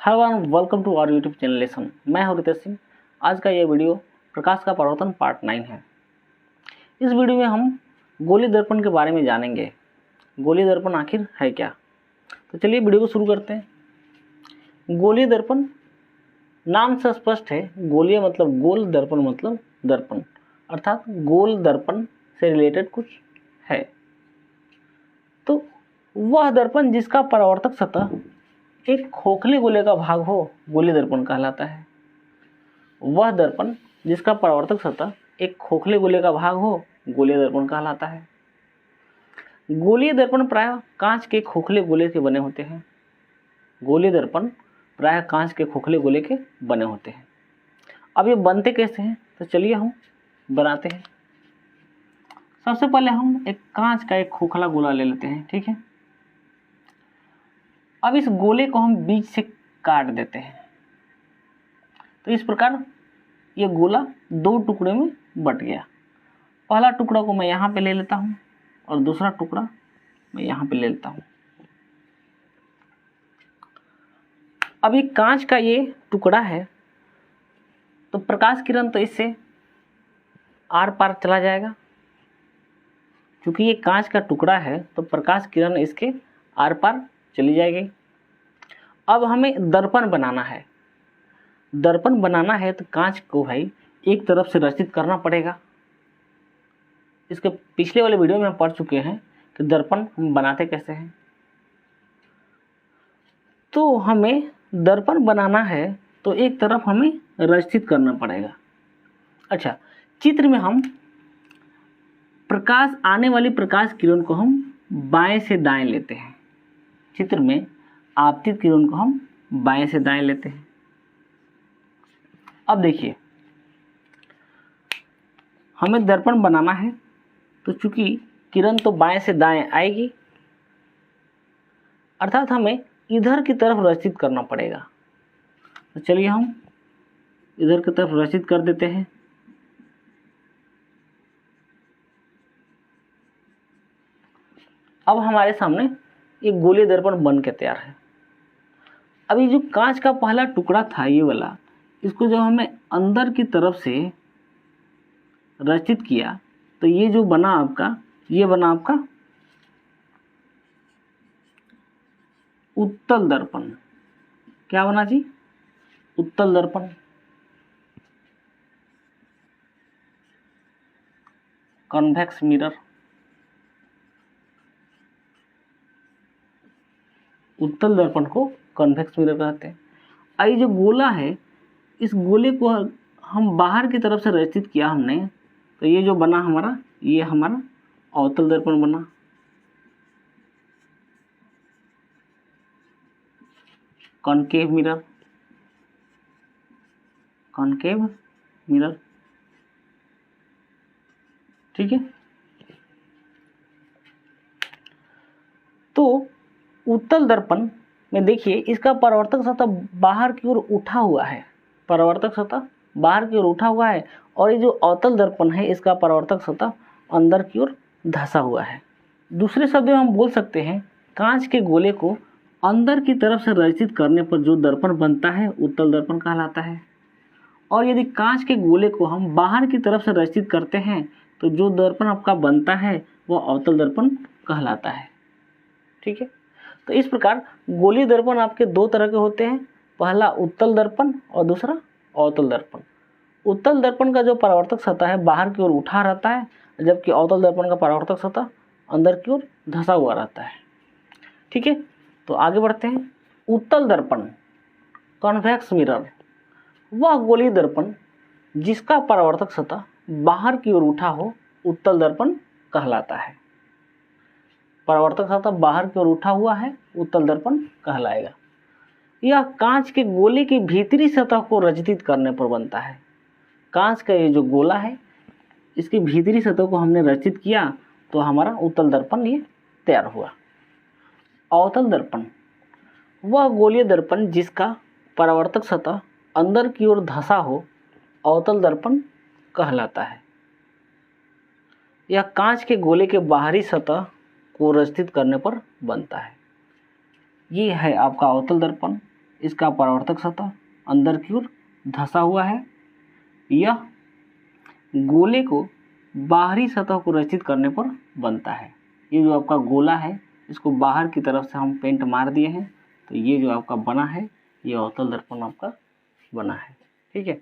Hello and welcome to our YouTube channel lesson. मैं हूं रितेश सिंह। आज का ये वीडियो प्रकाश का परावर्तन पार्ट 9 है। इस वीडियो में हम गोलीय दर्पण के बारे में जानेंगे। गोलीय दर्पण आखिर है क्या? तो चलिए वीडियो को शुरू करते हैं। गोलीय दर्पण नाम से स्पष्ट है। गोलीय मतलब गोल, दर्पण मतलब दर्पण, अर्थात गोल दर्पण से रिलेटेड कुछ है। तो वह दर्पण जिसका परावर्तक सतह एक खोखले गोले का भाग हो, गोलीय दर्पण कहलाता है। वह दर्पण जिसका परावर्तक सतह एक खोखले गोले का भाग हो, गोलीय दर्पण कहलाता है। गोलीय दर्पण प्रायः कांच के खोखले गोले के बने होते हैं। गोलीय दर्पण प्रायः कांच के खोखले गोले के बने होते हैं। अब ये बनते कैसे हैं, तो चलिए हम बनाते हैं। सबसे पहले हम एक कांच का एक खोखला गोला ले लेते हैं, ठीक है। अब इस गोले को हम बीच से काट देते हैं। तो इस प्रकार ये गोला दो टुकड़े में बट गया। पहला टुकड़ा को मैं यहाँ पे ले लेता हूँ और दूसरा टुकड़ा मैं यहाँ पे ले लेता हूँ। अब ये कांच का ये टुकड़ा है, तो प्रकाश किरण तो इससे आर पार चला जाएगा। क्योंकि ये कांच का टुकड़ा है तो प्रकाश किरण इसके आर पार चली जाएगी। अब हमें दर्पण बनाना है। दर्पण बनाना है तो कांच को भाई एक तरफ से रचित करना पड़ेगा। इसके पिछले वाले वीडियो में हम पढ़ चुके हैं कि दर्पण हम बनाते कैसे हैं। तो हमें दर्पण बनाना है तो एक तरफ हमें रचित करना पड़ेगा। अच्छा, चित्र में हम प्रकाश आने वाली प्रकाश किरण को हम बाएं से दाएं लेते हैं। चित्र में आपतित किरण को हम बाएं से दाएं लेते हैं। अब देखिए, हमें दर्पण बनाना है तो चूंकि किरण तो बाएं से दाएं आएगी, अर्थात हमें इधर की तरफ रचित करना पड़ेगा। तो चलिए हम इधर की तरफ रचित कर देते हैं। अब हमारे सामने एक गोलीय दर्पण बन के तैयार है। अभी जो कांच का पहला टुकड़ा था ये वाला, इसको जब हमें अंदर की तरफ से रचित किया तो ये जो बना आपका, ये बना आपका उत्तल दर्पण। क्या बना जी? उत्तल दर्पण। Convex mirror. उत्तल दर्पण को कॉन्वेक्स मिरर कहते हैं। आई जो गोला है, इस गोले को हम बाहर की तरफ से रचित किया हमने, तो ये जो बना हमारा, ये हमारा अवतल दर्पण बना। Concave mirror. कॉनकेव मिरर, ठीक है। तो उत्तल दर्पण में देखिए, इसका परावर्तक सतह बाहर की ओर उठा हुआ है। परावर्तक सतह बाहर की ओर उठा हुआ है और ये जो अवतल दर्पण है, इसका परावर्तक सतह अंदर की ओर धंसा हुआ है। दूसरे शब्द में हम बोल सकते हैं, कांच के गोले को अंदर की तरफ से रचित करने पर जो दर्पण बनता है उत्तल दर्पण कहलाता है। और यदि कांच के गोले को हम बाहर की तरफ से रचित करते हैं तो जो दर्पण आपका बनता है वह अवतल दर्पण कहलाता है, ठीक है। तो इस प्रकार गोलीय दर्पण आपके दो तरह के होते हैं। पहला उत्तल दर्पण और दूसरा अवतल दर्पण। उत्तल दर्पण का जो परावर्तक सतह है बाहर की ओर उठा रहता है, जबकि अवतल दर्पण का परावर्तक सतह अंदर की ओर धंसा हुआ रहता है, ठीक है। तो आगे बढ़ते हैं। उत्तल दर्पण, कॉन्वेक्स मिरर, वह गोलीय दर्पण जिसका परावर्तक सतह बाहर की ओर उठा हो, उत्तल दर्पण कहलाता है। परावर्तक सतह बाहर की ओर उठा हुआ है, उत्तल दर्पण कहलाएगा। यह कांच के गोले की भीतरी सतह को रचित करने पर बनता है। कांच का ये जो गोला है, इसकी भीतरी सतह को हमने रचित किया तो हमारा उत्तल दर्पण ये तैयार हुआ। अवतल दर्पण, वह गोलीय दर्पण जिसका परावर्तक सतह अंदर की ओर धंसा हो, अवतल दर्पण कहलाता है। यह कांच के गोले के बाहरी सतह को रचित करने पर बनता है। ये है आपका अवतल दर्पण, इसका परावर्तक सतह अंदर की ओर धंसा हुआ है। यह गोले को बाहरी सतह को रचित करने पर बनता है। ये जो आपका गोला है इसको बाहर की तरफ से हम पेंट मार दिए हैं, तो ये जो आपका बना है ये अवतल दर्पण आपका बना है। ठीक है।